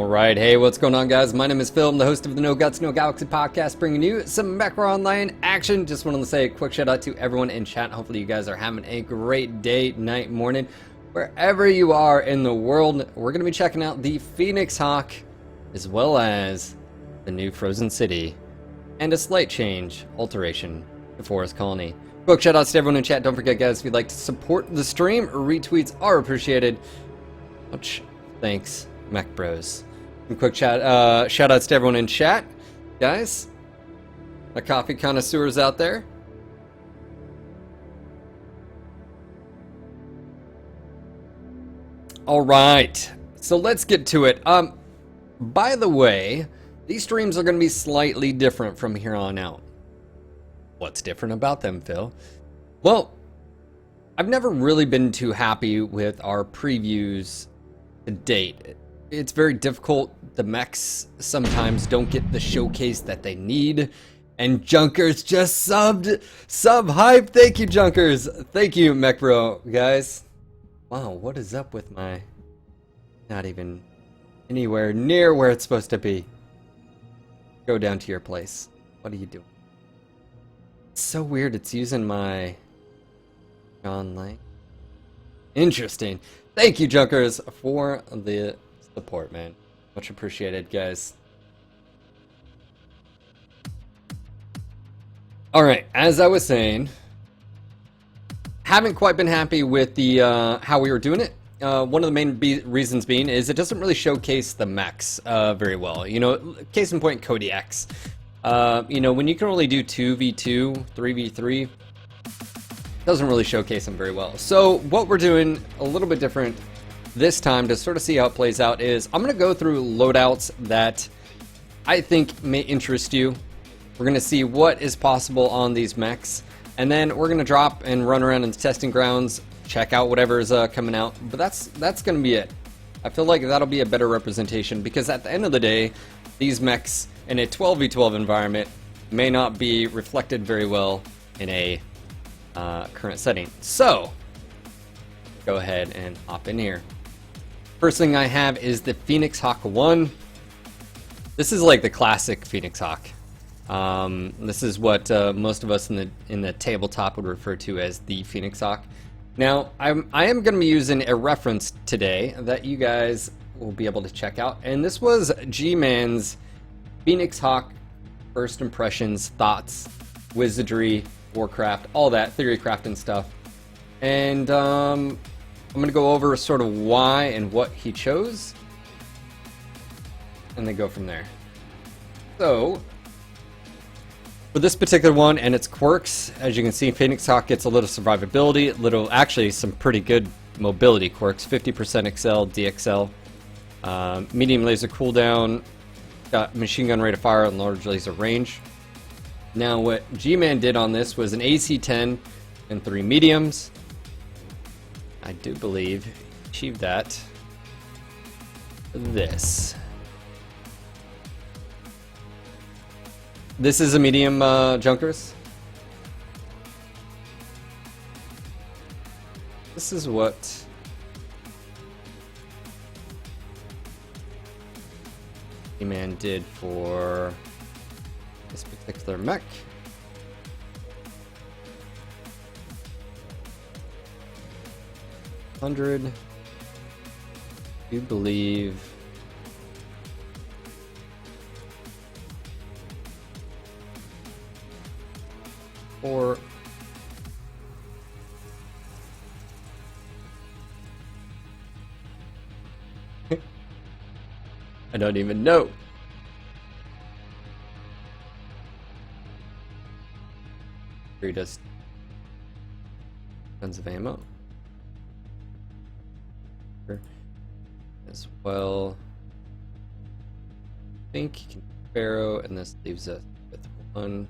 Alright, hey, what's going on, guys? My name is Phil. I'm the host of the NoGutsNoGalaxy podcast, bringing you some Mechra Online action. Just wanted to say a quick shout out to everyone in chat. Hopefully you guys are having a great day, night, morning, wherever you are in the world. We're going to be checking out the Phoenix Hawk, as well as the new Frozen City, and a slight alteration to Forest Colony. Quick shout outs to everyone in chat. Don't forget, guys, if you'd like to support the stream, retweets are appreciated. Much thanks, Mech Bros. Some quick shout outs to everyone in chat, guys. The coffee connoisseurs out there. All right, so let's get to it. By the way, these streams are going to be slightly different from here on out. What's different about them, Phil? Well, I've never really been too happy with our previews to date. It's very difficult. The mechs sometimes don't get the showcase that they need. And Junkers just sub hype. Thank you, Junkers. Thank you, Mech Bro, guys. Wow, what is up with my... Not even anywhere near where it's supposed to be. Go down to your place. What are you doing? It's so weird. It's using my... online. Interesting. Thank you, Junkers, for the support, man. Much appreciated, guys. Alright, as I was saying, haven't quite been happy with the how we were doing it. One of the main reasons being is it doesn't really showcase the mechs very well. You know, case in point, Kodiaks. You know, when you can only do 2v2, 3v3, doesn't really showcase them very well. So what we're doing a little bit different this time to sort of see how it plays out is I'm going to go through loadouts that I think may interest you. We're going to see what is possible on these mechs, and then we're going to drop and run around in the testing grounds, check out whatever's coming out. But that's going to be it. I feel like that'll be a better representation, because at the end of the day, these mechs in a 12v12 environment may not be reflected very well in a current setting. So go ahead and hop in here. First thing I have is the Phoenix Hawk 1. This is like the classic Phoenix Hawk. This is what most of us in the tabletop would refer to as the Phoenix Hawk. Now, I am going to be using a reference today that you guys will be able to check out, and this was G-Man's Phoenix Hawk first impressions, thoughts, wizardry, Warcraft, all that theory crafting stuff. And I'm going to go over sort of why and what he chose, and then go from there. So for this particular one and its quirks, as you can see, Phoenix Hawk gets a little survivability, actually some pretty good mobility quirks. 50% Excel, DXL, medium laser cooldown, got machine gun rate of fire and large laser range. Now what G-Man did on this was an AC-10 and 3 mediums. I do believe he achieved that. This is a medium, Junkers. This is what G-Man did for this particular mech. I do believe or I don't even know. He does tons of ammo as well. I think he can Pharaoh, and this leaves us with one.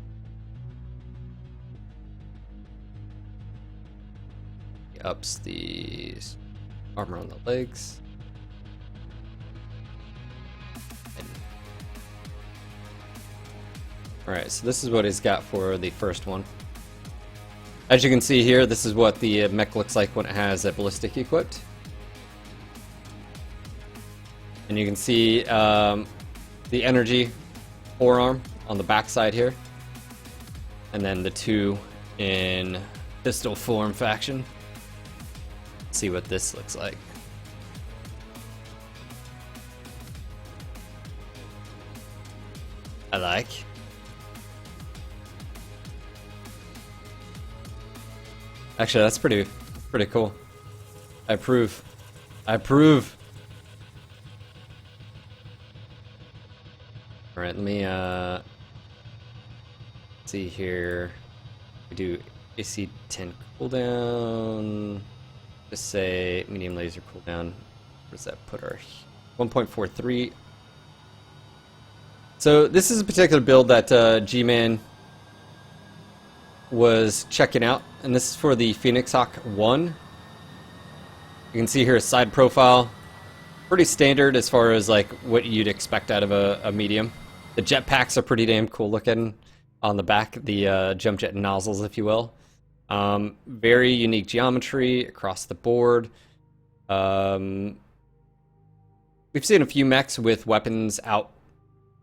He ups the armor on the legs. Alright, so this is what he's got for the first one. As you can see here, this is what the mech looks like when it has a ballistic equipped. And you can see the energy forearm on the back side here. And then the two in pistol form faction. Let's see what this looks like. I like. Actually, that's pretty cool. I approve. I approve. All right, let me see here. We do AC 10 cooldown. Just say medium laser cooldown. Where does that put our 1.43? So this is a particular build that G-Man was checking out, and this is for the Phoenix Hawk 1. You can see here a side profile, pretty standard as far as like what you'd expect out of a medium. The jetpacks are pretty damn cool looking on the back, the jump jet nozzles, if you will. Very unique geometry across the board. We've seen a few mechs with weapons out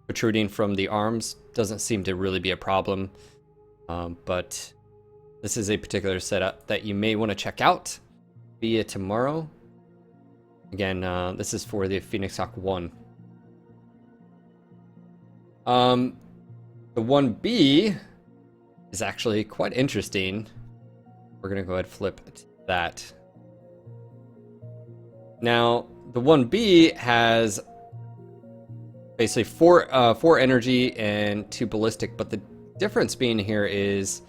protruding from the arms. Doesn't seem to really be a problem. But this is a particular setup that you may want to check out via tomorrow. Again, this is for the Phoenix Hawk 1. The 1B is actually quite interesting. We're going to go ahead and flip to that. Now, the 1B has basically four energy and 2 ballistic, but the difference being here is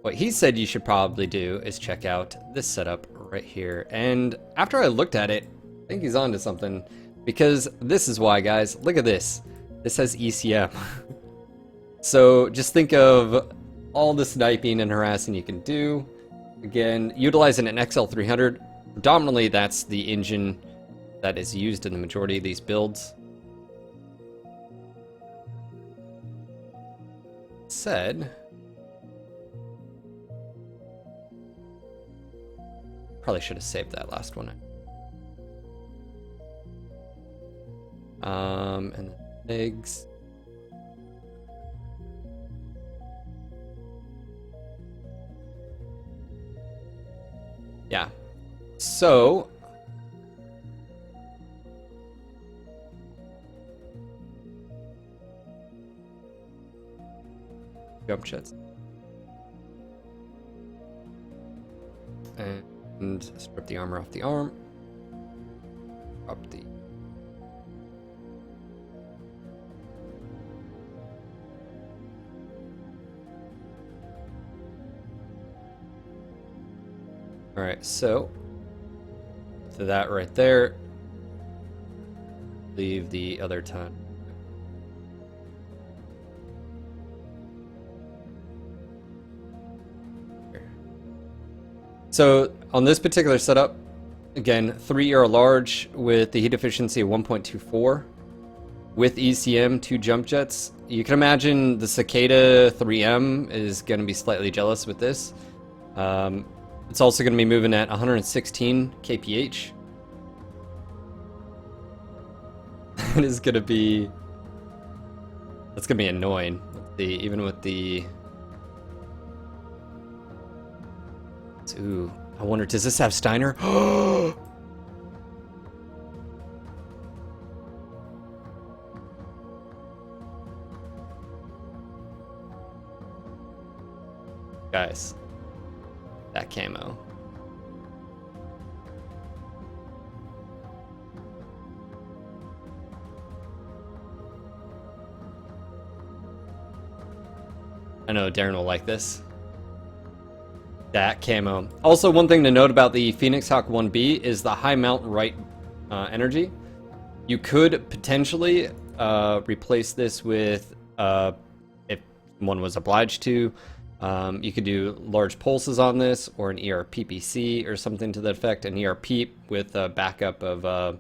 what he said you should probably do is check out this setup right here. And after I looked at it, I think he's onto something, because this is why, guys. Look at this. This has ECM. So just think of all the sniping and harassing you can do. Again, utilizing an XL300. Predominantly, that's the engine that is used in the majority of these builds. Said, probably should have saved that last one. And then eggs. Yeah. So jump jets. And strip the armor off the arm. Drop the Alright, so to that right there. Leave the other time. So on this particular setup, again, 3 large with the heat efficiency of 1.24 with ECM, 2 jump jets. You can imagine the Cicada 3M is going to be slightly jealous with this. It's also going to be moving at 116 kph. It is going to be... That's going to be annoying. Even with the... Ooh, I wonder, does this have Steiner? Guys, that camo. I know Darren will like this. That camo. Also, one thing to note about the Phoenix Hawk 1B is the high mount right energy. You could potentially replace this with, if one was obliged to, you could do large pulses on this, or an ERPPC or something to that effect. An ERP with a backup of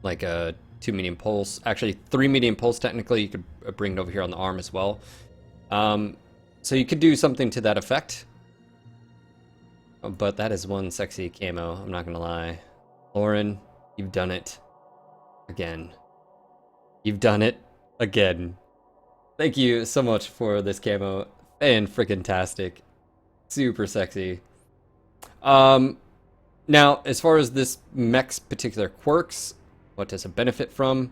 like a 2 medium pulse. Actually, 3 medium pulse technically. You could bring it over here on the arm as well. So you could do something to that effect. But that is one sexy camo, I'm not gonna lie. Lauren, you've done it. Again. You've done it again. Thank you so much for this camo. And freaking tastic. Super sexy. Now, as far as this mech's particular quirks, what does it benefit from?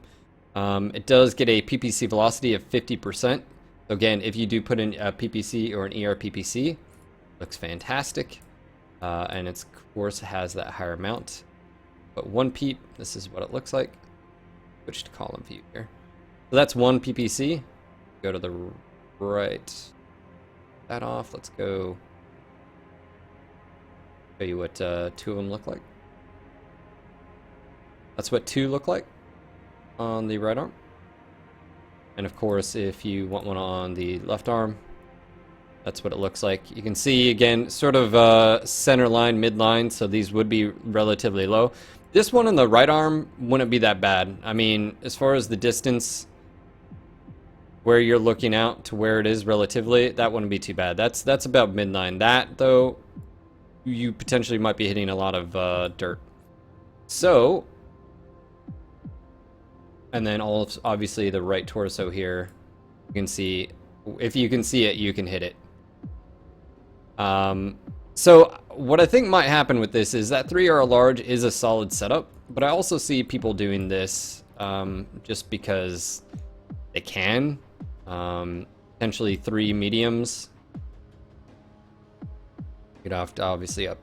It does get a PPC velocity of 50%. So again, if you do put in a PPC or an ER looks fantastic. And its course has that higher amount. But 1 peep, this is what it looks like. Switch to column view here. So that's 1 PPC. Go to the right. That off. Let's go. Show you what 2 of them look like. That's what 2 look like on the right arm. And of course, if you want one on the left arm, that's what it looks like. You can see, again, sort of center line, midline, so these would be relatively low. This one on the right arm wouldn't be that bad. I mean, as far as the distance where you're looking out to where it is relatively, that wouldn't be too bad. That's about midline. That, though, you potentially might be hitting a lot of dirt. So, and then obviously the right torso here, you can see, if you can see it, you can hit it. So what I think might happen with this is that 3R large is a solid setup, but I also see people doing this just because they can. Potentially 3 mediums. You'd have to obviously up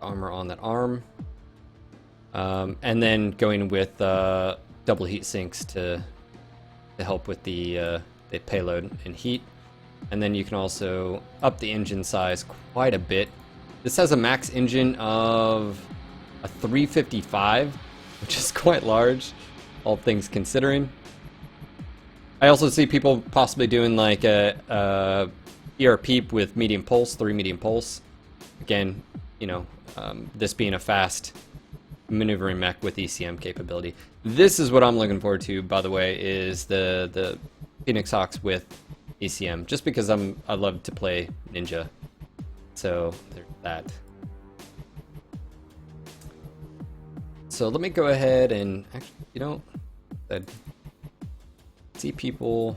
armor on that arm. And then going with double heat sinks to help with the payload and heat. And then you can also up the engine size quite a bit. This has a max engine of a 355, which is quite large, all things considering. I also see people possibly doing like a ER peep with medium pulse, 3 medium pulse. Again, you know, this being a fast maneuvering mech with ECM capability. This is what I'm looking forward to, by the way, is the Phoenix Hawks with ECM, just because I love to play Ninja. So there's that. So let me go ahead and actually, you know, see people.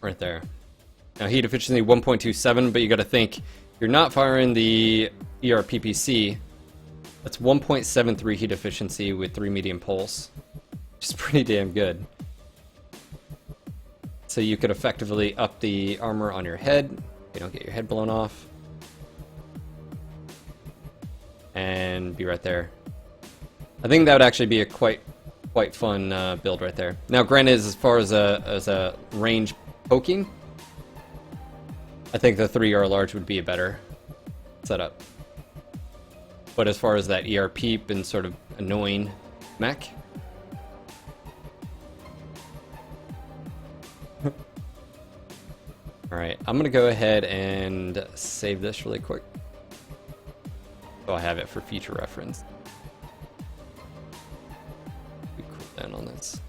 Right there. Now heat efficiency 1.27, but you got to think you're not firing the ERPPC. That's 1.73 heat efficiency with 3 medium pulse, which is pretty damn good. So you could effectively up the armor on your head. You don't get your head blown off. And be right there. I think that would actually be a quite fun build right there. Now, granted, as far as a range poking, I think the 3R large would be a better setup. But as far as that ER peep and sort of annoying mech, alright, I'm gonna go ahead and save this really quick so I have it for future reference. We cool down on this.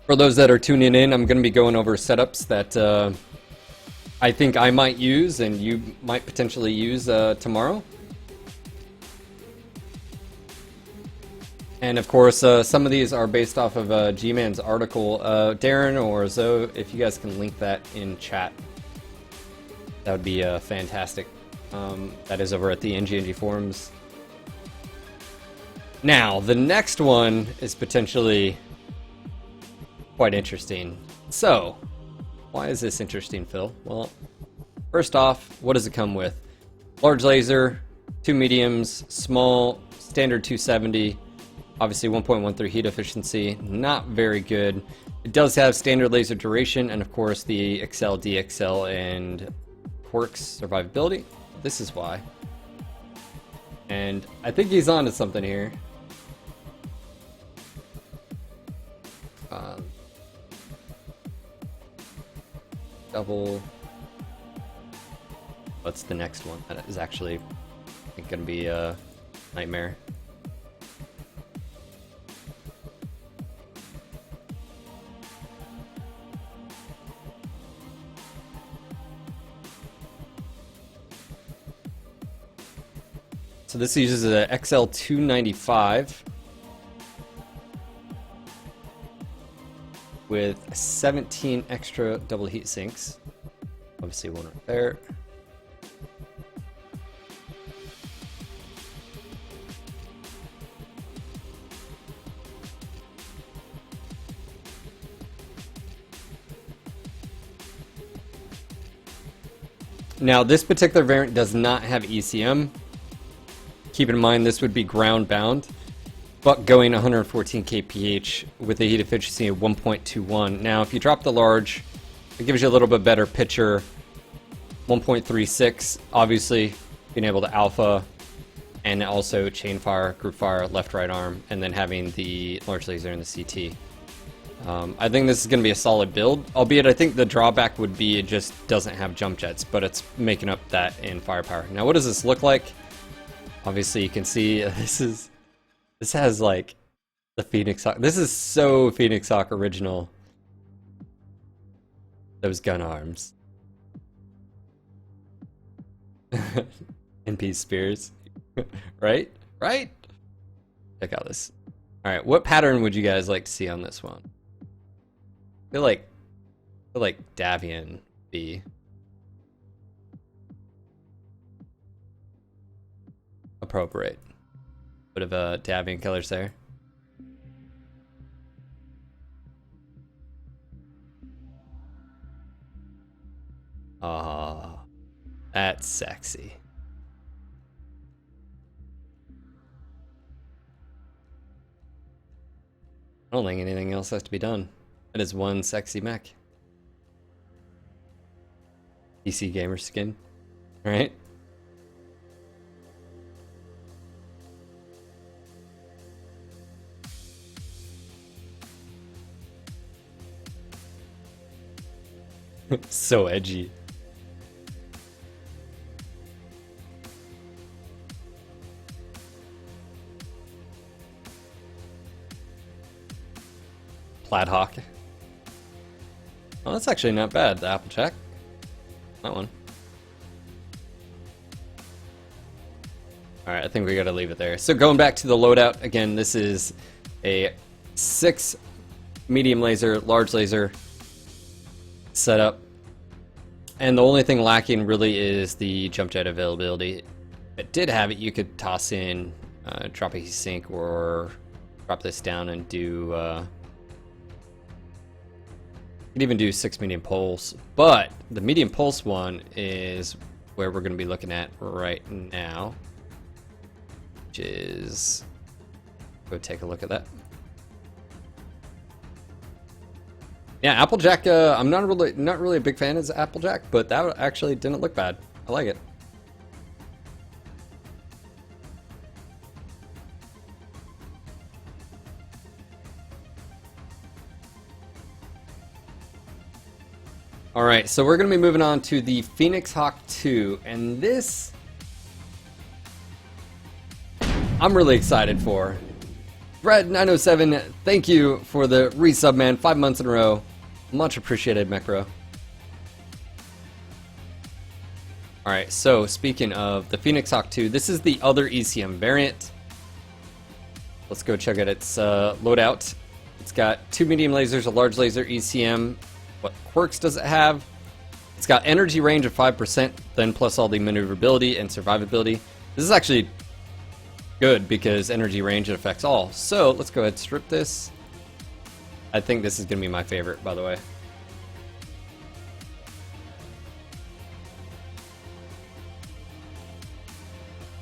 For those that are tuning in, I'm going to be going over setups that I think I might use and you might potentially use tomorrow. And of course, some of these are based off of G-Man's article. Darren or Zoe, if you guys can link that in chat, that would be fantastic. That is over at the NGNG forums. Now, the next one is potentially quite interesting. So, why is this interesting, Phil? Well, first off, what does it come with? Large laser, 2 mediums, small, standard 270, obviously 1.13 heat efficiency, not very good. It does have standard laser duration, and of course the XL, DXL, and quirks survivability. This is why. And I think he's onto something here. Double What's the next one that is actually, I think, gonna be a nightmare? So this uses a XL295 with 17 extra double heat sinks. Obviously one right there. Now this particular variant does not have ECM. Keep in mind this would be ground bound, but going 114 kph with a heat efficiency of 1.21. Now if you drop the large, it gives you a little bit better picture. 1.36, obviously being able to alpha and also chain fire, group fire, left right arm, and then having the large laser in the CT. I think this is going to be a solid build, albeit I think the drawback would be it just doesn't have jump jets, but it's making up that in firepower. Now what does this look like? Obviously you can see this has like the Phoenix Hawk. This is so Phoenix Hawk original. Those gun arms. NP spears. Right? Right? Check out this. Alright, what pattern would you guys like to see on this one? I feel like Davian B. Appropriate. Bit of a Davian colors there. Ah, that's sexy. I don't think anything else has to be done. That is one sexy mech. PC gamer skin, right? So edgy. Plaid Hawk. Oh, that's actually not bad, the Applejack. That one. Alright, I think we gotta leave it there. So going back to the loadout, again, this is a 6 medium laser, large laser setup. And the only thing lacking really is the jump jet availability. If it did have it, you could toss in, drop a heat sink, or drop this down and do, you could even do 6 medium pulse. But the medium pulse one is where we're going to be looking at right now, which is, go take a look at that. Yeah, Applejack, I'm not really a big fan of Applejack, but that actually didn't look bad. I like it. Alright, so we're going to be moving on to the Phoenix Hawk 2, and this I'm really excited for. Brad907, thank you for the resub, man. 5 months in a row. Much appreciated, mech bro. Alright, so speaking of the Phoenix Hawk 2, this is the other ECM variant. Let's go check out its loadout. It's got 2 medium lasers, a large laser, ECM. What quirks does it have? It's got energy range of 5%, then plus all the maneuverability and survivability. This is actually good because energy range affects all. So let's go ahead and strip this. I think this is going to be my favorite, by the way.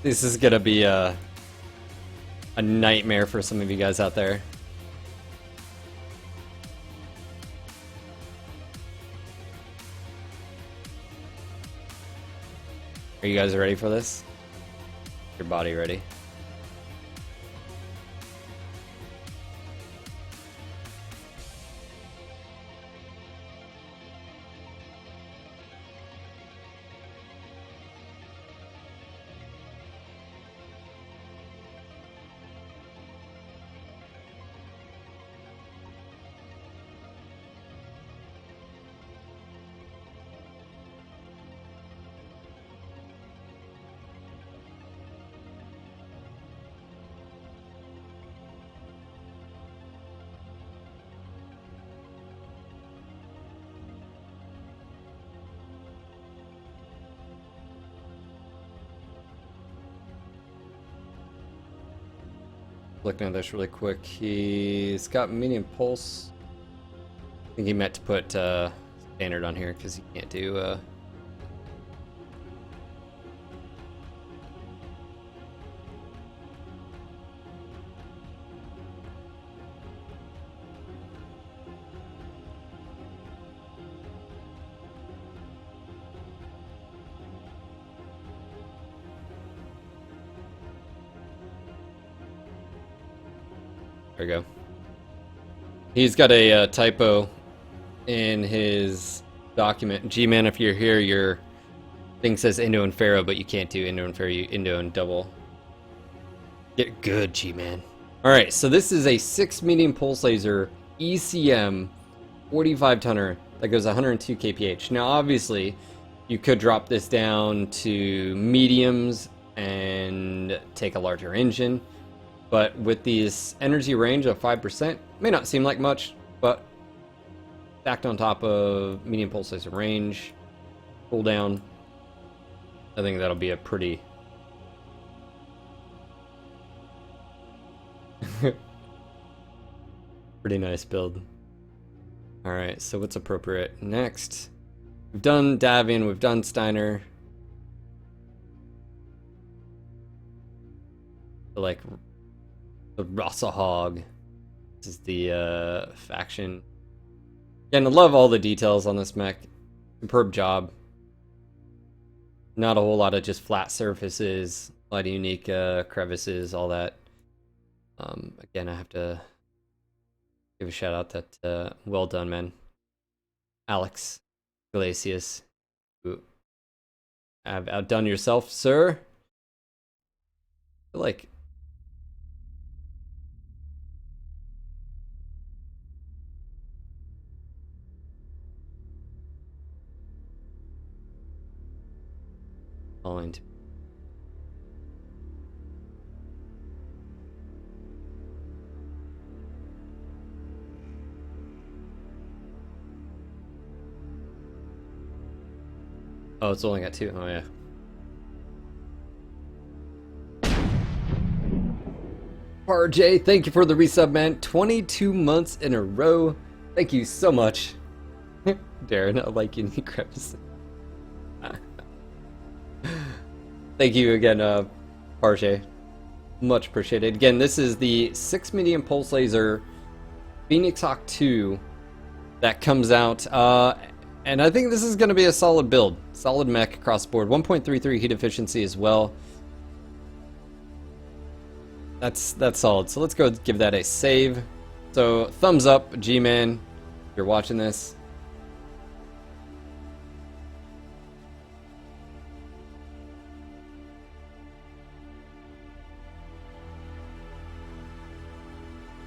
This is going to be a nightmare for some of you guys out there. Are you guys ready for this? Your body ready? Looking at this really quick. He's got medium pulse. I think he meant to put standard on here because he can't do. There we go. He's got a typo in his document. G-Man, if you're here, your thing says Indo and Pharaoh, but you can't do Indo and Pharaoh, you Indo and double. Get good, G-Man. Alright, so this is a 6 medium pulse laser ECM 45 tonner that goes 102 kph. Now obviously, you could drop this down to mediums and take a larger engine. But with this energy range of 5%, may not seem like much, but stacked on top of medium pulse laser range, cooldown, I think that'll be a pretty pretty nice build. Alright, so what's appropriate next? We've done Davian, we've done Steiner. Like the Rossahog. This is the faction. Again, I love all the details on this mech. Superb job. Not a whole lot of just flat surfaces, a lot of unique crevices, all that. Again, I have to give a shout out that well done, man. Alex Glacius, you have outdone yourself, sir. I feel like aligned. Oh, it's only got 2. Oh yeah. RJ, thank you for the resub, man. 22 months in a row. Thank you so much. Darren, I like unique crevices. Thank you again, Parche. Much appreciated. Again, this is the 6 medium pulse laser Phoenix Hawk 2 that comes out. And I think this is going to be a solid build. Solid mech across the board. 1.33 heat efficiency as well. That's solid. So let's go give that a save. So thumbs up, G-Man, if you're watching this.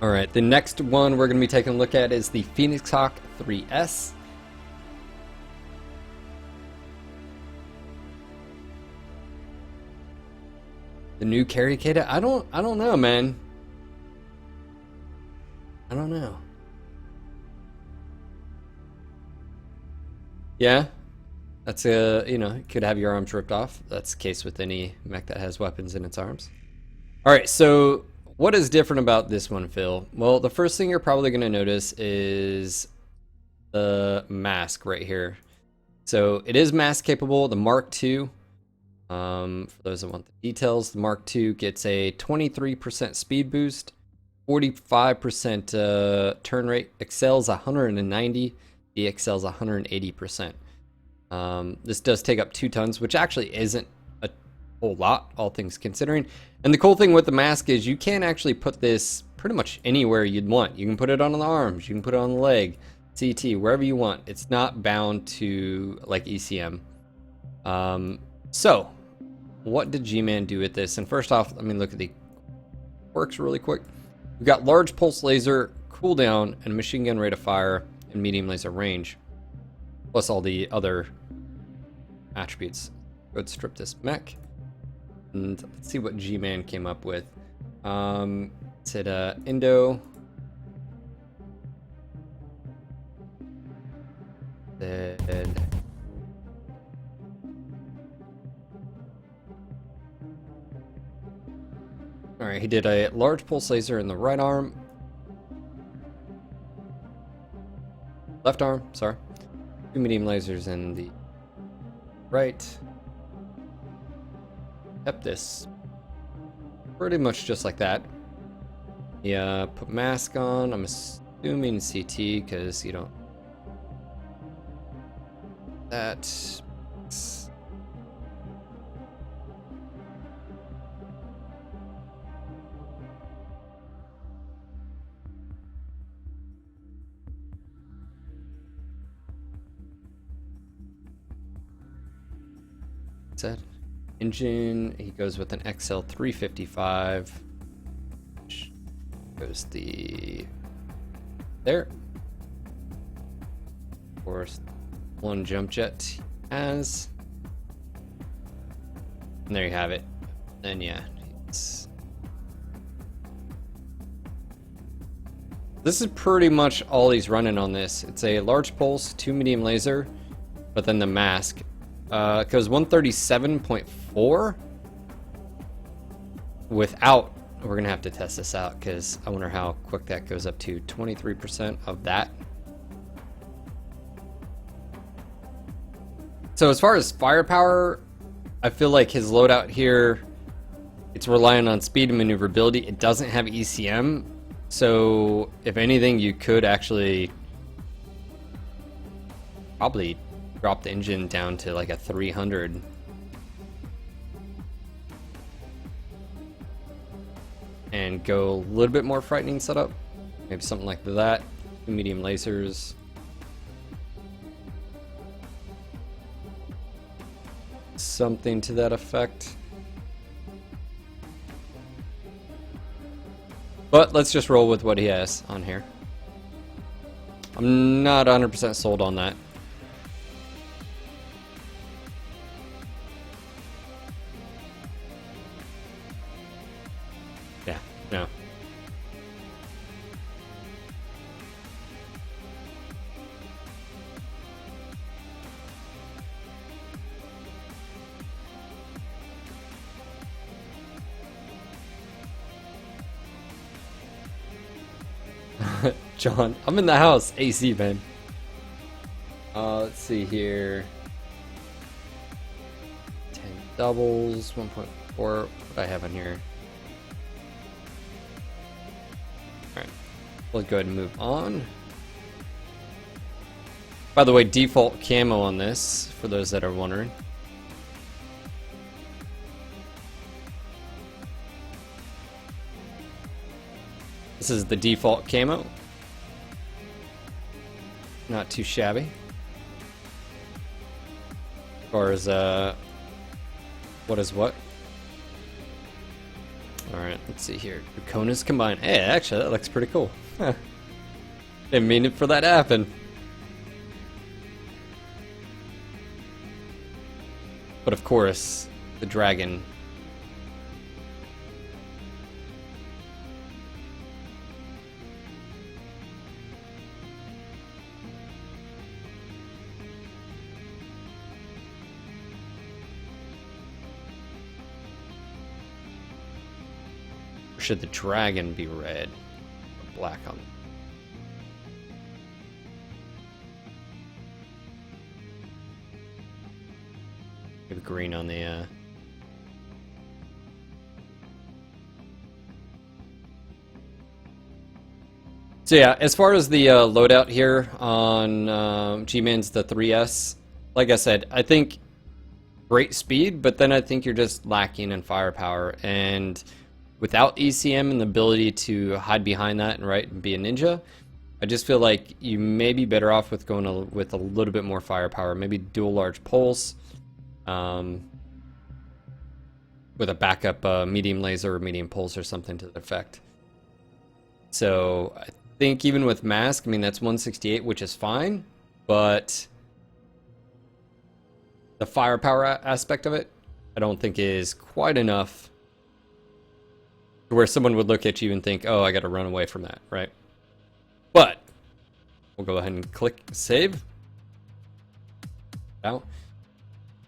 Alright, the next one we're going to be taking a look at is the Phoenix Hawk 3S. The new carry Kata? I don't know, man. I don't know. Yeah. That's you know, could have your arms ripped off. That's the case with any mech that has weapons in its arms. Alright, so what is different about this one, Phil? Well, the first thing you're probably going to notice is the mask right here. So it is mask capable, the Mark II. For those that want the details, the Mark II gets a 23% speed boost, 45% turn rate, excels 190, the excels 180%. This does take up 2 tons, which actually isn't a whole lot, all things considering. And the cool thing with the mask is you can actually put this pretty much anywhere you'd want. You can put it on the arms, you can put it on the leg, CT, wherever you want. It's not bound to like ECM. So what did G-Man do with this? And first off, let me look at the quirks really quick. We've got large pulse laser, cooldown, and machine gun rate of fire, and medium laser range, plus all the other attributes. Let's strip this mech, and let's see what G-Man came up with. It said Indo. Said Alright, he did a large pulse laser in the right arm. Left arm, sorry. 2 medium lasers in the right. Kept this pretty much just like that. Yeah, put mask on. I'm assuming CT because you don't. That. Set engine. He goes with an XL 355. Which goes the there. Of course, one jump jet he has. And there you have it. And yeah, this is pretty much all he's running on this. It's a large pulse, 2 medium laser, but then the mask. It goes 137.4 without. We're gonna have to test this out because I wonder how quick that goes up to 23% of that. So as far as firepower, I feel like his loadout here, it's relying on speed and maneuverability. It doesn't have ECM, so if anything, you could actually probably drop the engine down to like a 300. And go a little bit more frightening setup. Maybe something like that. 2 medium lasers. Something to that effect. But let's just roll with what he has on here. I'm not 100% sold on that. Yeah, no. John, I'm in the house. AC, man. Let's see here. 10 doubles, 1.4. What do I have on here? Alright. We'll go ahead and move on. By the way, default camo on this, for those that are wondering. This is the default camo. Not too shabby. As far as what is what. Alright, let's see here. Draconis combined. Hey, actually that looks pretty cool. Didn't mean it for that to happen. But of course, the dragon. Or should the dragon be red or black on it? Maybe green on the So yeah, as far as the loadout here on G-Man's the 3S, like I said, I think great speed, but then I think you're just lacking in firepower. And without ECM and the ability to hide behind that and be a ninja, I just feel like you may be better off with going with a little bit more firepower. Maybe dual large pulse, with a backup medium laser or medium pulse or something to the effect. So I think even with mask, I mean that's 168, which is fine, but the firepower aspect of it, I don't think is quite enough to where someone would look at you and think, oh, I got to run away from that, right? But we'll go ahead and click save. Out.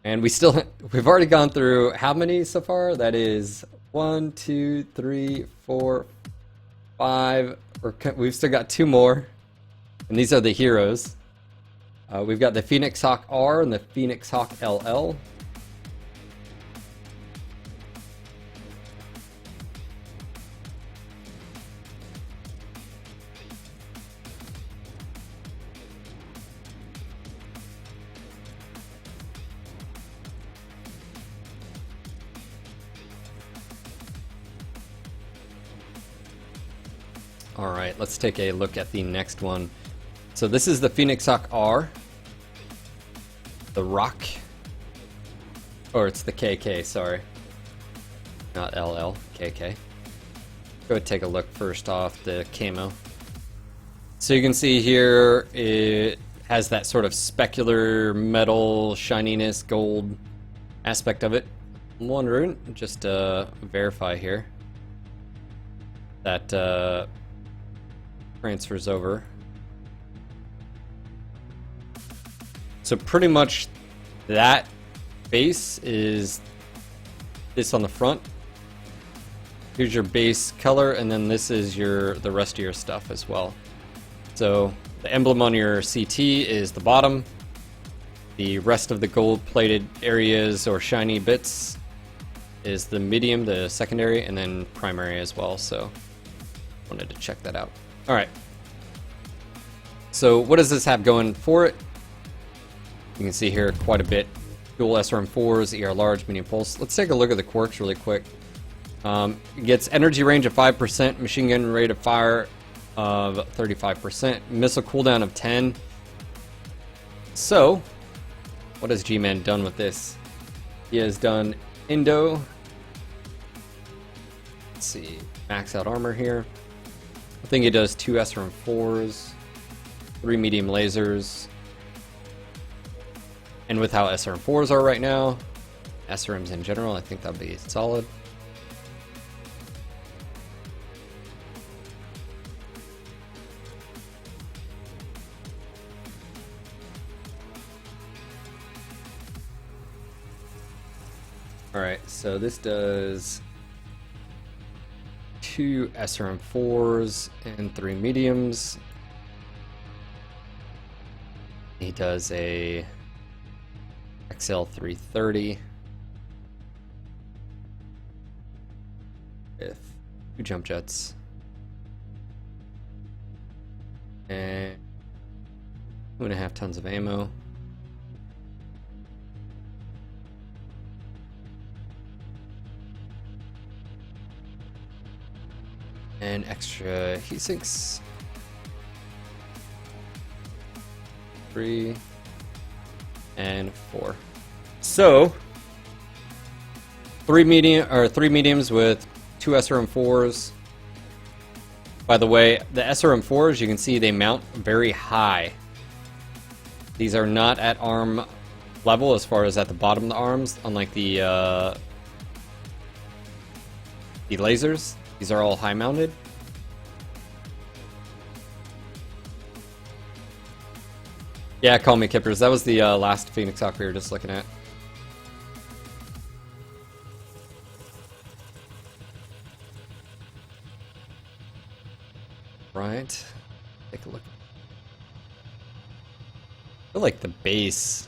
And we've already gone through how many so far? That is 1, 2, 3, 4, 5. We've still got 2 more. And these are the heroes. We've got the Phoenix Hawk R and the Phoenix Hawk LL. All right, let's take a look at the next one. So this is the Phoenix Hawk R. The Rock. Or it's the KK, sorry. Not LL, KK. Go ahead and take a look first off the camo. So you can see here it has that sort of specular metal shininess, gold aspect of it. I'm wondering, just verify here, that transfers over. So pretty much that base is this on the front. Here's your base color, and then this is the rest of your stuff as well. So the emblem on your CT is the bottom. The rest of the gold-plated areas or shiny bits is the medium, the secondary, and then primary as well. So wanted to check that out. All right. So what does this have going for it? You can see here quite a bit. Dual SRM4s, ER large, medium pulse. Let's take a look at the quirks really quick. It gets energy range of 5%, machine gun rate of fire of 35%, missile cooldown of 10. So, what has G-Man done with this? He has done Indo. Let's see, max out armor here. I think he does 2 SRM4s, 3 medium lasers. And with how SRM4s are right now, SRMs in general, I think that'd be solid. Alright, so this does 2 SRM4s and 3 mediums. He does a XL330 with 2 jump jets and 2.5 tons of ammo. And extra heat sinks. 3 and 4. So 3 mediums with 2 SRM4s. By the way, the SRM4s, you can see they mount very high. These are not at arm level as far as at the bottom of the arms, unlike the lasers. These are all high mounted. Yeah, call me Kippers. That was the last Phoenix Hawk we were just looking at. Right. Take a look. I feel like the base.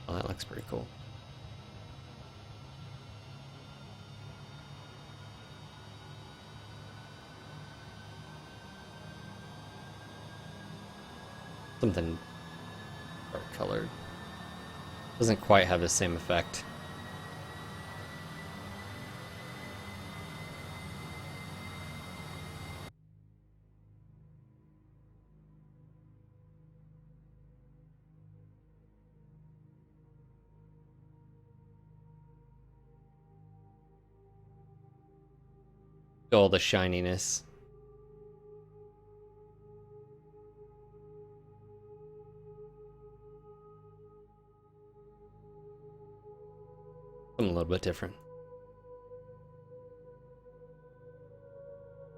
Oh, that looks pretty cool. Something dark colored. Doesn't quite have the same effect. All the shininess. Something a little bit different.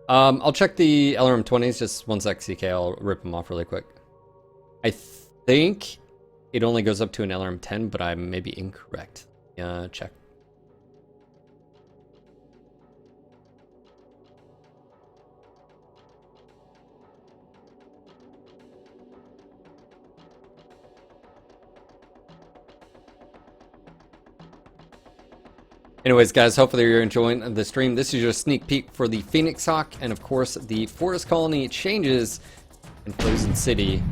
I'll check the LRM-20s, just one sec, CK, I'll rip them off really quick. I think it only goes up to an LRM-10, but I may be incorrect. Check. Anyways, guys, hopefully you're enjoying the stream. This is your sneak peek for the Phoenix Hawk, and of course, the Forest Colony changes in Frozen City.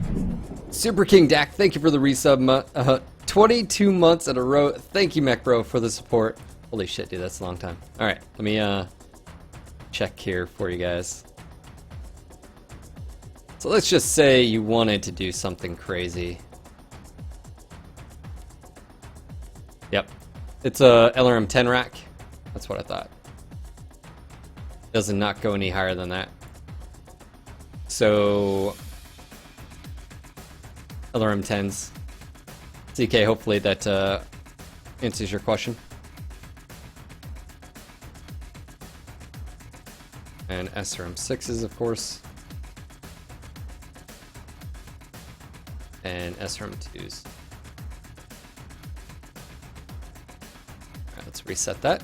Super King Dak, thank you for the resub. 22 months in a row. Thank you, Mech Bro, for the support. Holy shit, dude, that's a long time. All right, let me check here for you guys. So let's just say you wanted to do something crazy. Yep. It's a LRM 10 rack. That's what I thought. Does not go any higher than that. So LRM 10s. CK, hopefully that answers your question. And SRM 6s, of course. And SRM 2s. Let's reset that.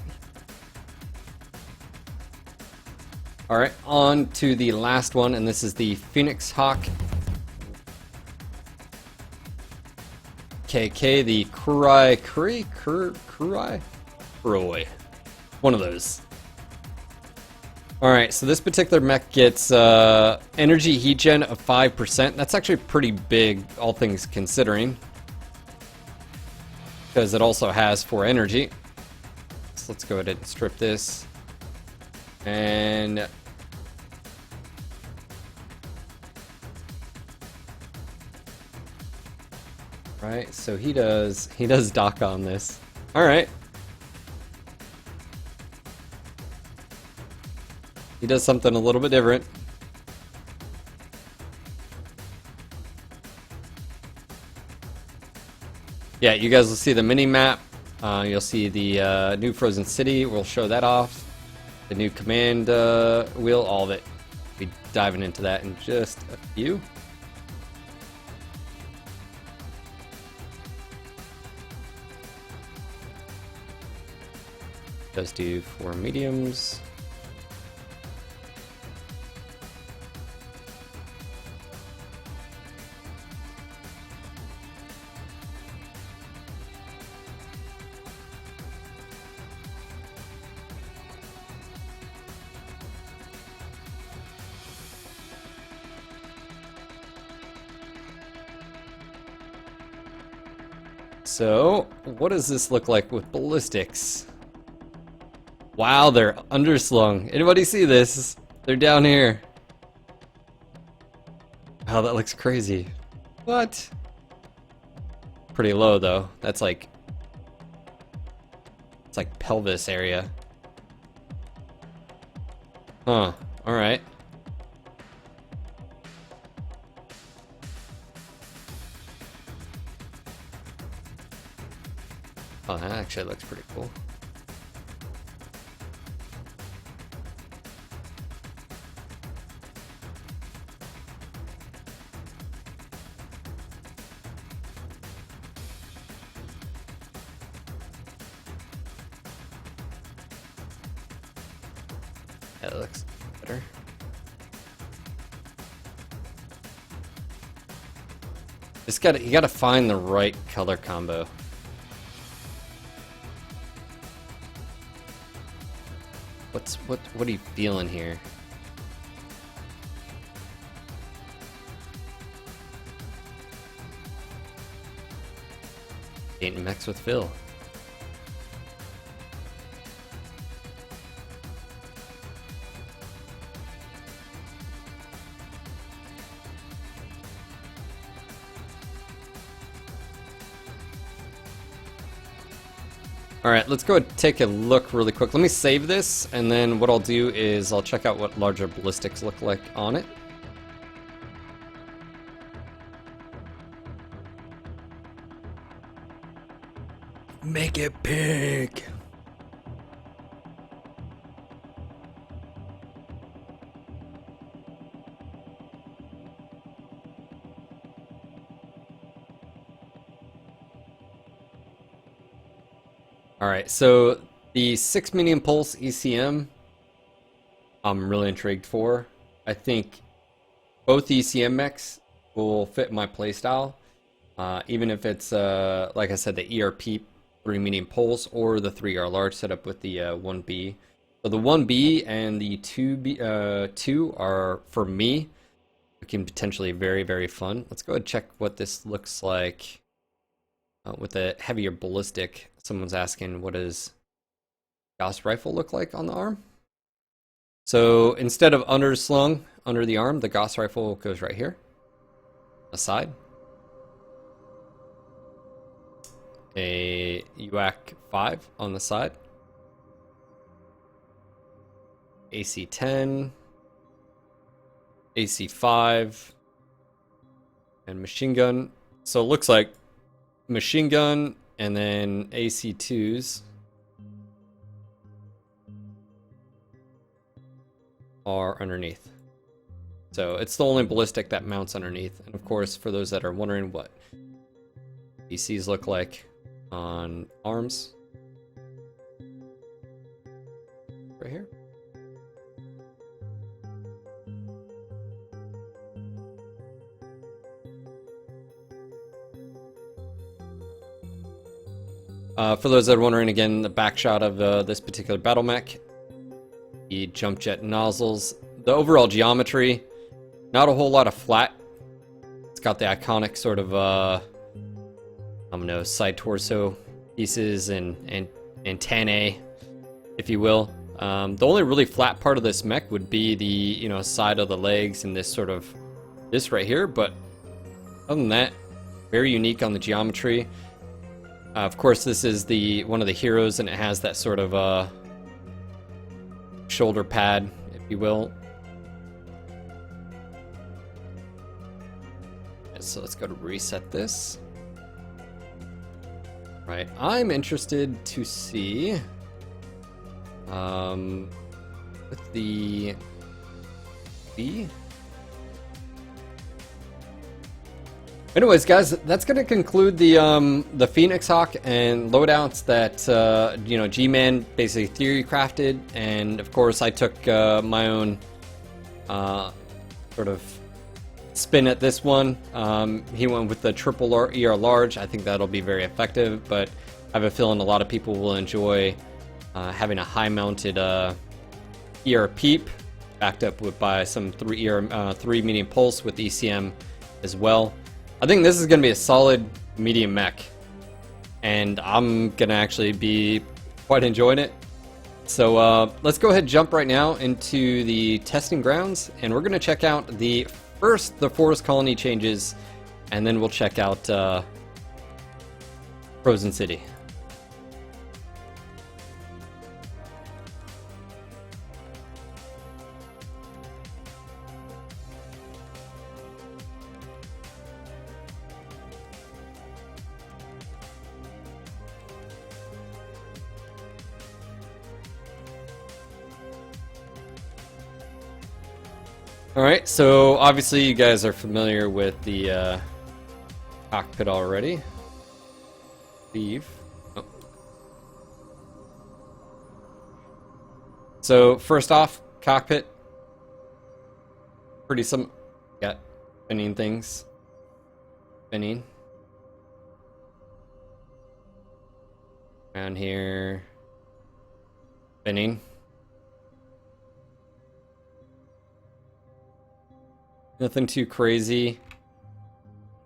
Alright, on to the last one, and this is the Phoenix Hawk KK, the Kurai. One of those. Alright, so this particular mech gets energy heat gen of 5%. That's actually pretty big, all things considering. Because it also has 4 energy. Let's go ahead and strip this. And right, so he does dock on this. All right. He does something a little bit different. Yeah, you guys will see the mini map. You'll see the new Frozen City. We'll show that off. The new command wheel, all of it. We'll be diving into that in just a few. Does do 4 mediums. So, what does this look like with ballistics? Wow, they're underslung. Anybody see this? They're down here. Wow, that looks crazy. What? Pretty low though. That's like... It's like pelvis area. Huh. Alright. Oh, that actually looks pretty cool. Yeah, that looks better. You gotta find the right color combo. What are you feeling here? Painting mechs with Phil. Alright, let's go ahead and take a look really quick. Let me save this, and then what I'll do is I'll check out what larger ballistics look like on it. Make it big! All right, so the 6 medium pulse ECM, I'm really intrigued for. I think both ECM mechs will fit my playstyle, even if it's like I said, the ERP 3 medium pulse or the 3R large setup with the 1B. So the 1B and the 2 are for me looking potentially very, very fun. Let's go ahead and check what this looks like with a heavier ballistic. Someone's asking, what does Gauss rifle look like on the arm? So instead of underslung under the arm, the Gauss rifle goes right here, aside. A UAC 5 on the side. AC 10. AC 5. And machine gun. So it looks like machine gun and then AC 2s are underneath. So it's the only ballistic that mounts underneath. And of course, for those that are wondering what DCs look like on arms, right here. For those that are wondering, again, the back shot of this particular battle mech, the jump jet nozzles, the overall geometry, not a whole lot of flat. It's got the iconic sort of, I don't know, side torso pieces and antennae, if you will. The only really flat part of this mech would be the, side of the legs and this sort of, this right here. But other than that, very unique on the geometry. Of course, this is one of the heroes, and it has that sort of shoulder pad, if you will. So let's go to reset this. Right, I'm interested to see with the B. Anyways, guys, that's going to conclude the Phoenix Hawk and loadouts that G-Man basically theory crafted, and of course I took my own sort of spin at this one. He went with the triple ER large. I think that'll be very effective, but I have a feeling a lot of people will enjoy having a high-mounted ER peep backed up by some 3 medium pulse with ECM as well. I think this is going to be a solid medium mech, and I'm going to actually be quite enjoying it. So let's go ahead and jump right now into the testing grounds, and we're going to check out the forest colony changes, and then we'll check out Frozen City. Alright, so obviously you guys are familiar with the cockpit already. Leave. Oh. So first off, cockpit. Pretty got spinning things. Spinning. Around here. Spinning. Nothing too crazy.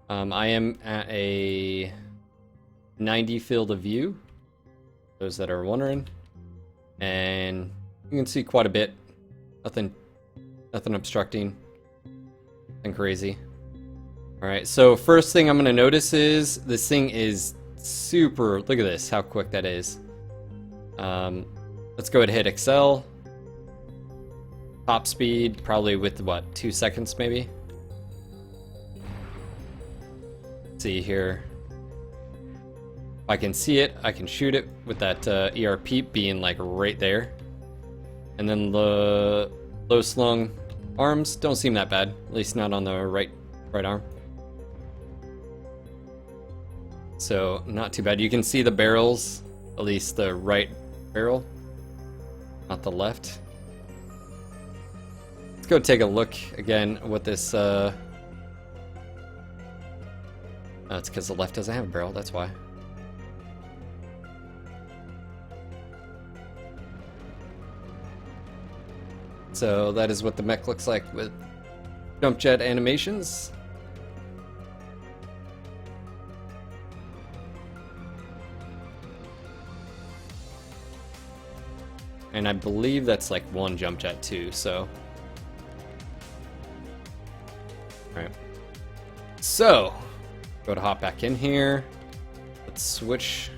I am at a 90 field of view, those that are wondering, and you can see quite a bit. Nothing obstructing, nothing crazy. All right, so first thing I'm gonna notice is this thing is super. Look at this, how quick that is. Let's go ahead and hit Excel. Top speed, probably with what, 2 seconds maybe? Let's see here. If I can see it, I can shoot it with that ER peep being like right there. And then the low slung arms don't seem that bad, at least not on the right arm. So not too bad. You can see the barrels at least the right barrel, not the left. Let's go take a look again what this. Oh, it's because the left doesn't have a barrel. That's why. So that is what the mech looks like with jump jet animations. And I believe that's like one jump jet too, so. Alright. So, go to hop back in here. Let's switch.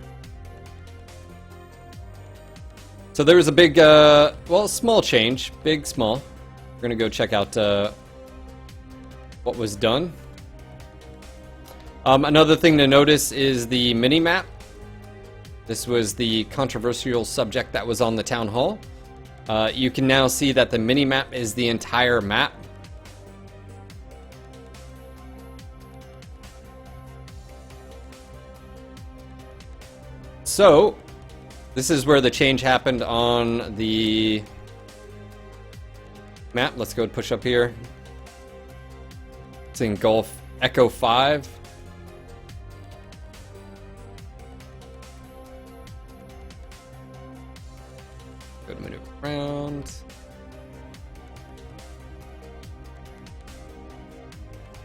So there was a big, well, small change. Big, small. We're gonna go check out what was done. Another thing to notice is the mini-map. This was the controversial subject that was on the town hall. You can now see that the mini-map is the entire map. So, this is where the change happened on the map. Let's go push up here. It's in Gulf Echo 5. Go to maneuver around.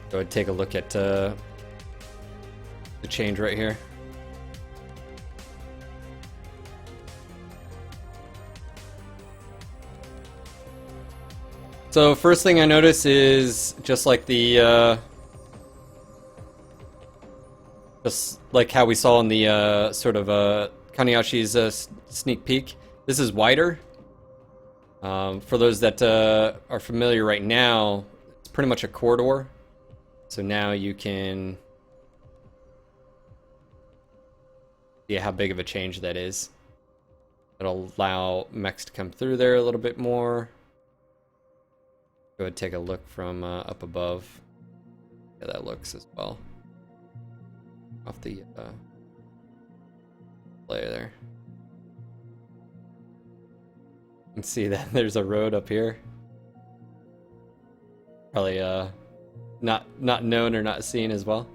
Go ahead and take a look at the change right here. So first thing I notice is just like the just like how we saw in the sort of Kaneyashi's sneak peek. This is wider. For those that are familiar right now, it's pretty much a corridor. So now you can see how big of a change that is. It'll allow mechs to come through there a little bit more. Go ahead and take a look from up above. Yeah, that looks as well. Off the layer there. You can see that there's a road up here. Probably not known or not seen as well.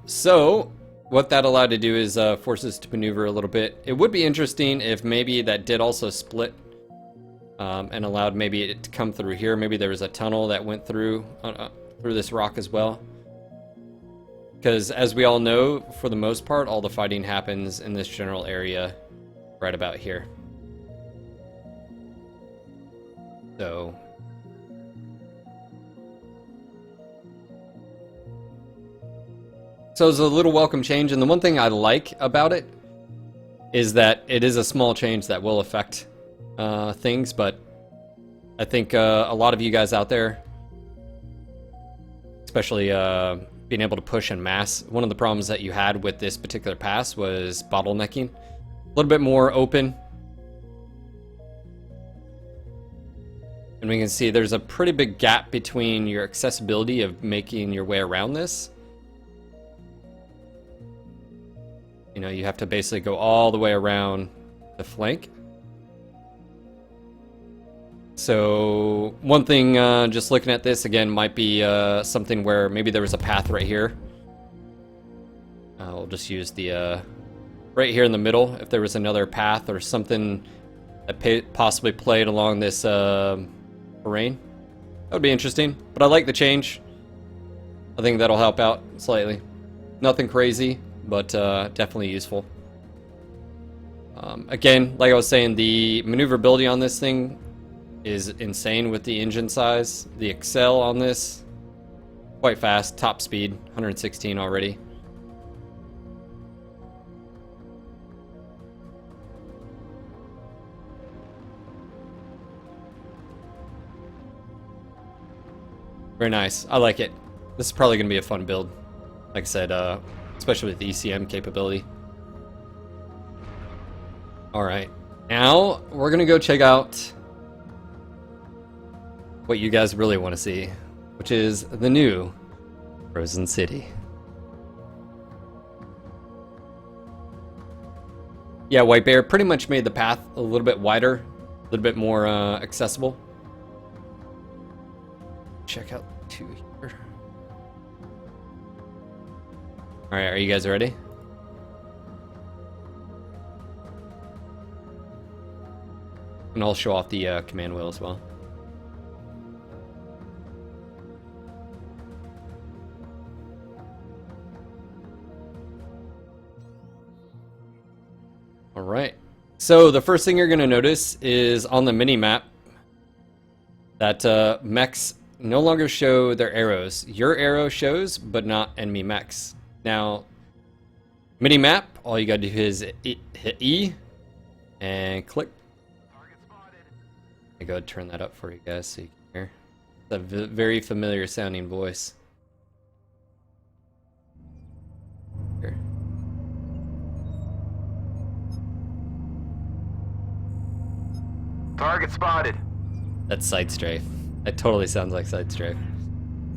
So what that allowed to do is force us to maneuver a little bit. It would be interesting if maybe that did also split and allowed maybe it to come through here. Maybe there was a tunnel that went through this rock as well. Because as we all know, for the most part, all the fighting happens in this general area right about here. So it's a little welcome change, and the one thing I like about it is that it is a small change that will affect things, but I think a lot of you guys out there, especially being able to push en masse, one of the problems that you had with this particular pass was bottlenecking. A little bit more open. And we can see there's a pretty big gap between your accessibility of making your way around this. You know, you have to basically go all the way around the flank. So one thing, just looking at this again, might be something where maybe there was a path right here. We'll just use the right here in the middle. If there was another path or something that possibly played along this terrain, that would be interesting. But I like the change. I think that'll help out slightly. Nothing crazy, but definitely useful. Again, like I was saying, the maneuverability on this thing is insane with the engine size. The Excel on this, quite fast, top speed, 116 already. Very nice. I like it. This is probably going to be a fun build. Like I said, especially with the ECM capability. Alright. Now, we're going to go check out what you guys really want to see, which is the new Frozen City. Yeah, White Bear pretty much made the path a little bit wider, a little bit more accessible. Check out 2 here. Alright, are you guys ready? And I'll show off the command wheel as well. Alright, so the first thing you're going to notice is on the mini-map that mechs no longer show their arrows. Your arrow shows, but not enemy mechs. Now, mini-map, all you got to do is hit E and click. I go ahead and turn that up for you guys so you can hear. It's a very familiar sounding voice. Here. Target spotted. That's Side Strafe. That totally sounds like Side Strafe.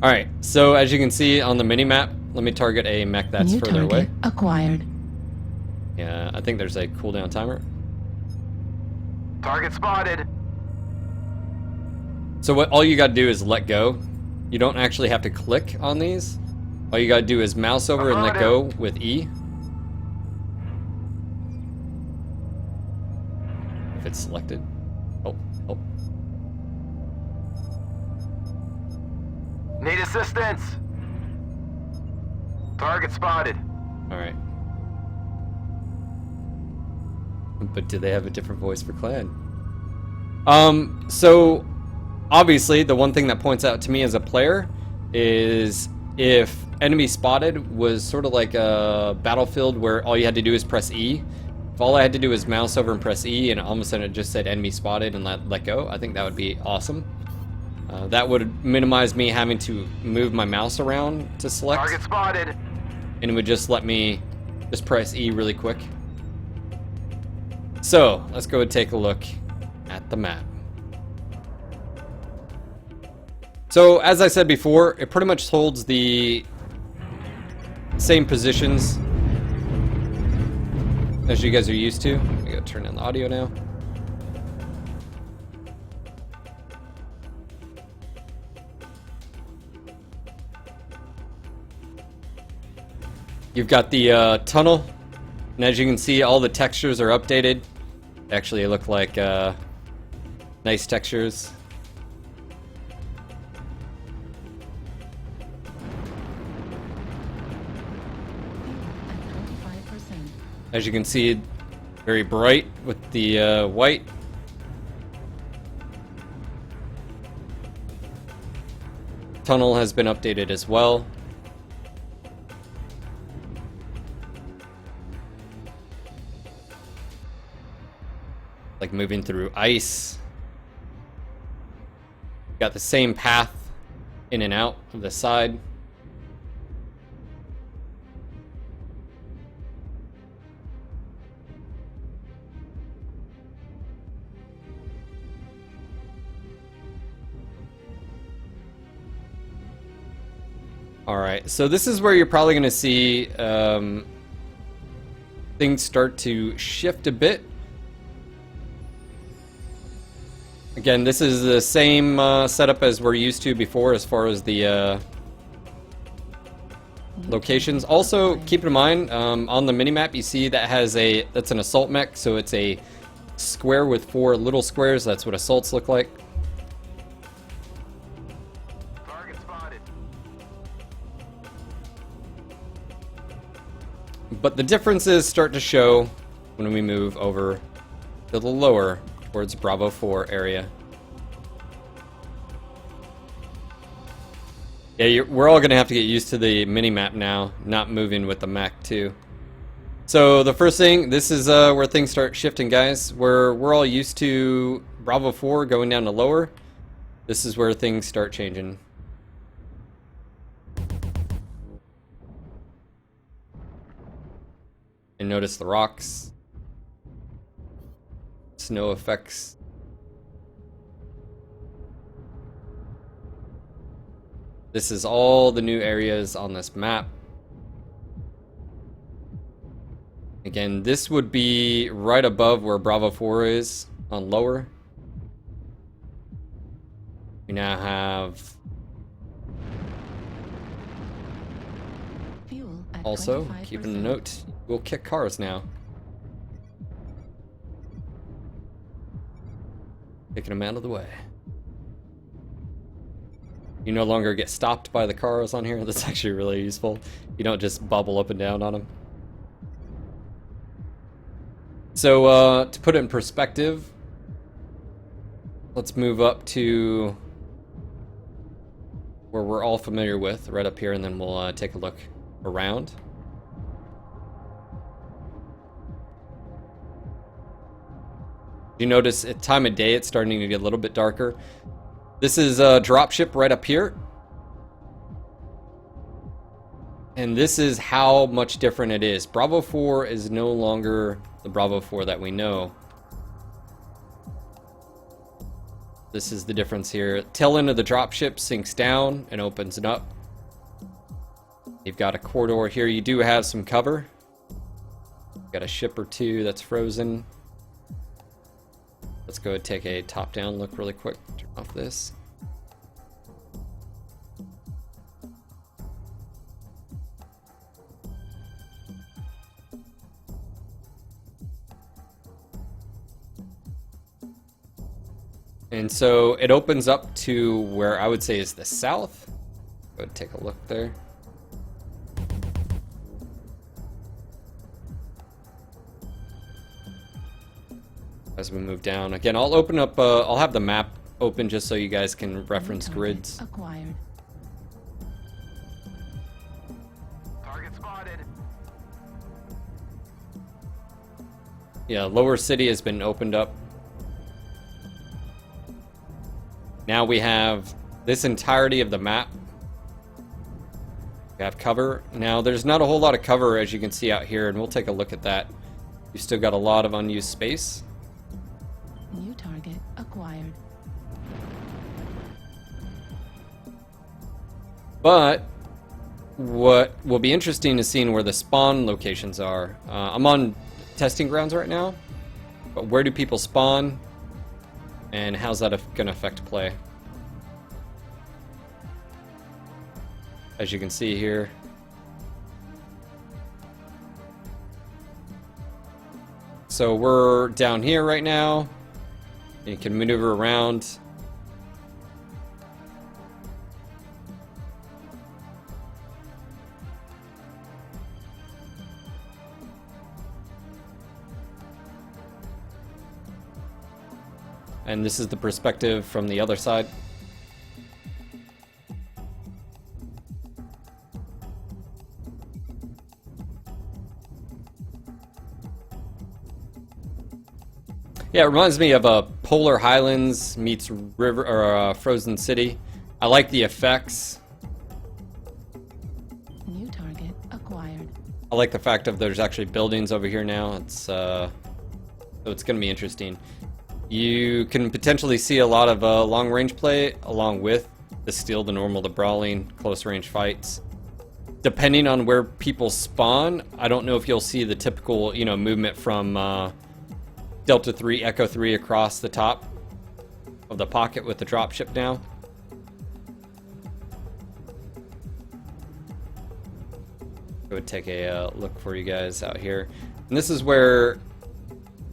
Alright, so as you can see on the mini-map, let me target a mech that's New further target away. acquired. Yeah, I think there's a cooldown timer. Target spotted. So what all you gotta do is let go. You don't actually have to click on these. All you gotta do is mouse over and let go with E. If it's selected. Oh. Need assistance. Target spotted. Alright. But do they have a different voice for Clan? So obviously the one thing that points out to me as a player is if enemy spotted was sort of like a battlefield where all you had to do is press E. If all I had to do was mouse over and press E and all of a sudden it just said enemy spotted and let go, I think that would be awesome. That would minimize me having to move my mouse around to select. Target spotted. And it would just let me just press E really quick. So let's go and take a look at the map. So as I said before, it pretty much holds the same positions as you guys are used to. I'm gonna turn on the audio now. You've got the tunnel, and as you can see, all the textures are updated. Actually, they look like nice textures. As you can see, very bright with the white. Tunnel has been updated as well. Like moving through ice. Got the same path in and out of the side. Alright, so this is where you're probably going to see things start to shift a bit. Again, this is the same setup as we're used to before as far as the locations. Also, keep in mind, on the minimap you see that's an assault mech, so it's a square with 4 little squares. That's what assaults look like. Target spotted. But the differences start to show when we move over to the lower towards Bravo 4 area. Yeah, we're all going to have to get used to the mini-map now, not moving with the mech too. So the first thing, this is where things start shifting, guys. We're all used to Bravo 4 going down to lower. This is where things start changing. And notice the rocks. Snow effects. This is all the new areas on this map. Again, this would be right above where Bravo 4 is on lower. We now have Fuel at also 25%. keeping a note. We'll kick cars now. Kicking them out of the way. You no longer get stopped by the cars on here. That's actually really useful. You don't just bubble up and down on them. So to put it in perspective, let's move up to where we're all familiar with, right up here, and then we'll take a look around. You notice at time of day it's starting to get a little bit darker. This is a dropship right up here. And this is how much different it is. Bravo 4 is no longer the Bravo 4 that we know. This is the difference here. Tail end of the dropship sinks down and opens it up. You've got a corridor here. You do have some cover. You've got a ship or two that's frozen. Let's go and take a top-down look really quick. Turn off this. And so it opens up to where I would say is the south. Go and take a look there. As we move down, again, I'll open up. I'll have the map open just so you guys can reference grids. Acquired. Target spotted. Yeah, lower city has been opened up. Now we have this entirety of the map. We have cover. Now there's not a whole lot of cover as you can see out here, and we'll take a look at that. We've still got a lot of unused space. New target acquired. But what will be interesting is seeing where the spawn locations are. I'm on testing grounds right now, but where do people spawn, and how's that going to affect play? As you can see here, so we're down here right now. You can maneuver around. And this is the perspective from the other side. Yeah, it reminds me of Polar Highlands meets River or Frozen City. I like the effects. New target acquired. I like the fact of there's actually buildings over here now. It's so it's going to be interesting. You can potentially see a lot of long range play along with the steel, the normal, the brawling, close range fights. Depending on where people spawn, I don't know if you'll see the typical, you know, movement from Delta 3, Echo 3 across the top of the pocket with the dropship now. I would take a look for you guys out here. And this is where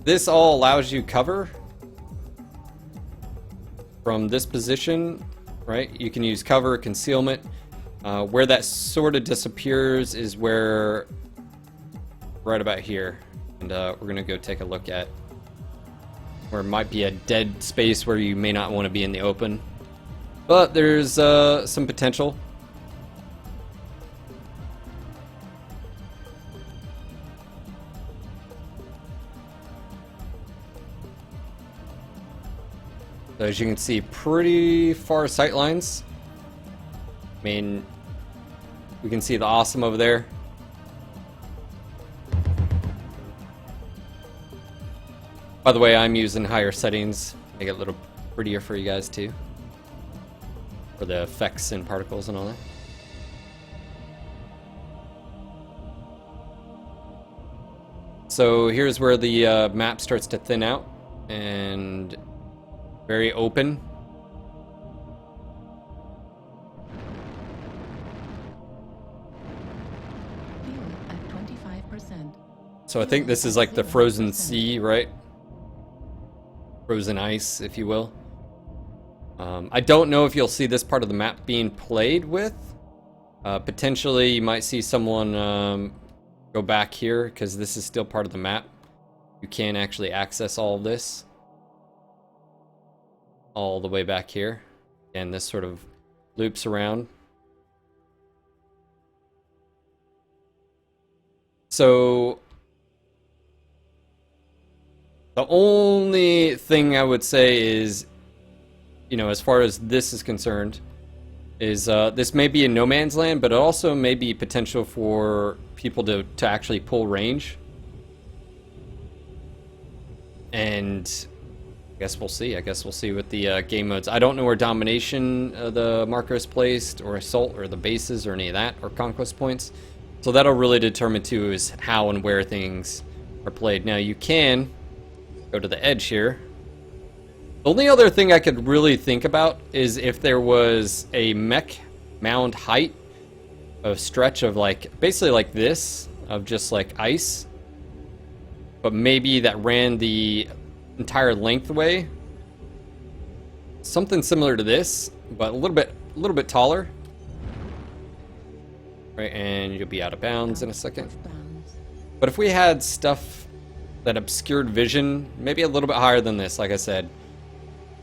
this all allows you cover from this position, right? You can use cover, concealment. Where that sort of disappears is where, right about here. And we're gonna go take a look at where it might be a dead space where you may not want to be in the open. But there's some potential. So as you can see, pretty far sight lines. I mean, we can see the awesome over there. By the way, I'm using higher settings, make it a little prettier for you guys too, for the effects and particles and all that. So here's where the map starts to thin out and very open. Fuel at 25%. So I think this is like the frozen sea, right? Frozen ice, if you will. I don't know if you'll see this part of the map being played with. Potentially you might see someone go back here because this is still part of the map. You can actually access all of this all the way back here, and this sort of loops around. So the only thing I would say is, you know, as far as this is concerned, is this may be in no man's land, but it also may be potential for people to actually pull range. And I guess we'll see. I guess we'll see with the game modes. I don't know where domination, the marker is placed, or assault, or the bases, or any of that, or conquest points. So that'll really determine too is how and where things are played. Now you can go to the edge here. The only other thing I could really think about is if there was a mech mound height, a stretch of like basically like this, of just like ice, but maybe that ran the entire length away. Something similar to this, but a little bit taller. Right, and you'll be out of bounds in a second. But if we had stuff that obscured vision, maybe a little bit higher than this, like I said,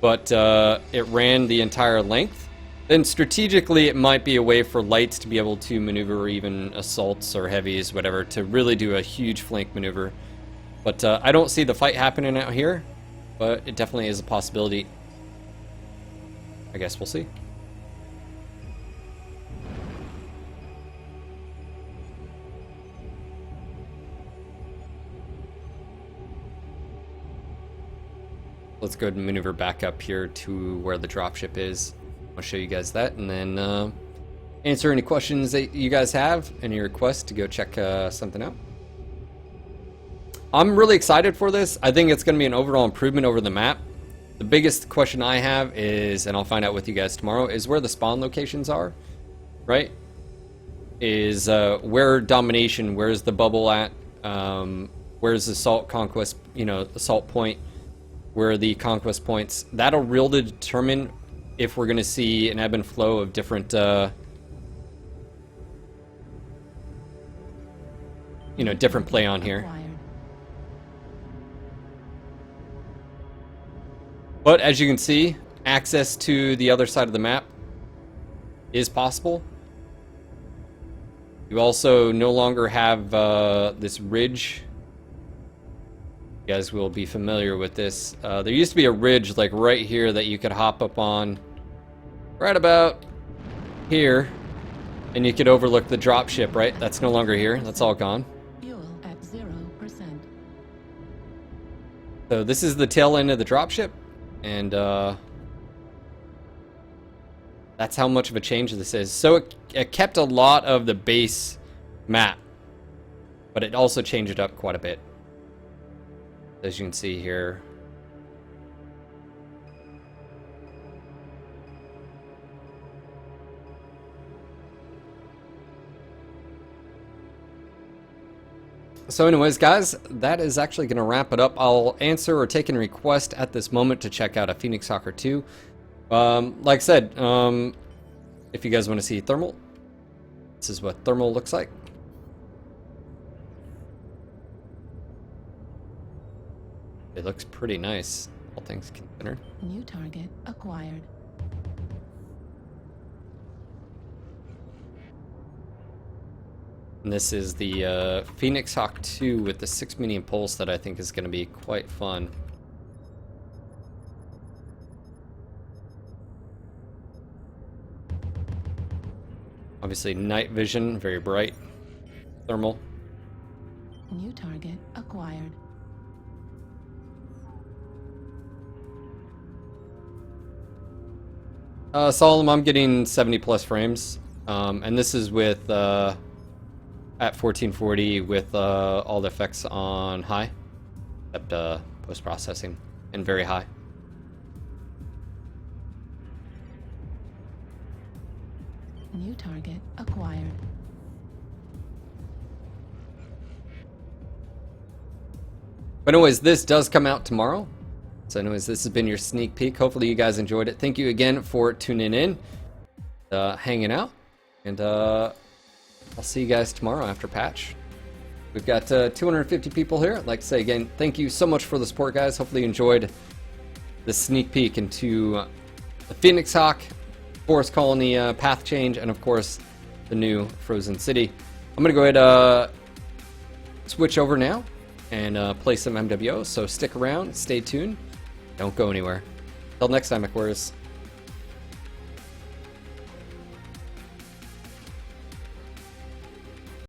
but it ran the entire length, then strategically it might be a way for lights to be able to maneuver even assaults or heavies, whatever, to really do a huge flank maneuver. But I don't see the fight happening out here, but it definitely is a possibility. I guess we'll see. Let's go ahead and maneuver back up here to where the dropship is. I'll show you guys that, and then answer any questions that you guys have, any requests to go check something out. I'm really excited for this. I think it's going to be an overall improvement over the map. The biggest question I have is, and I'll find out with you guys tomorrow, is where the spawn locations are, right? Is where domination, where's the bubble at, where's the assault conquest, you know, assault point, where are the conquest points. That'll really determine if we're going to see an ebb and flow of different, you know, different play on here. But as you can see, access to the other side of the map is possible. You also no longer have this ridge. You guys will be familiar with this. There used to be a ridge like right here that you could hop up on right about here, and you could overlook the dropship, right? That's no longer here. That's all gone. Fuel at 0%. So this is the tail end of the dropship, and that's how much of a change this is. So it kept a lot of the base map, but it also changed it up quite a bit, as you can see here. So anyways, guys, that is actually going to wrap it up. I'll answer or take any request at this moment to check out a Phoenix Hawker 2. Like I said, if you guys want to see thermal, this is what thermal looks like. It looks pretty nice, all things considered. New target acquired. And this is the Phoenix Hawk 2 with the 6 medium pulse that I think is going to be quite fun. Obviously night vision, very bright. Thermal. New target acquired. Solemn, I'm getting 70 plus frames. And this is with, I at 1440 with all the effects on high, except post-processing and very high. New target acquired. But anyways, this does come out tomorrow. So anyways, this has been your sneak peek. Hopefully you guys enjoyed it. Thank you again for tuning in, hanging out, and I'll see you guys tomorrow after patch. We've got 250 people here. I'd like to say again, thank you so much for the support, guys. Hopefully you enjoyed the sneak peek into the Phoenix Hawk, Forest Colony path change, and of course the new Frozen City. I'm gonna go ahead switch over now and play some MWO, so stick around, stay tuned, don't go anywhere. Till next time, MechWarriors.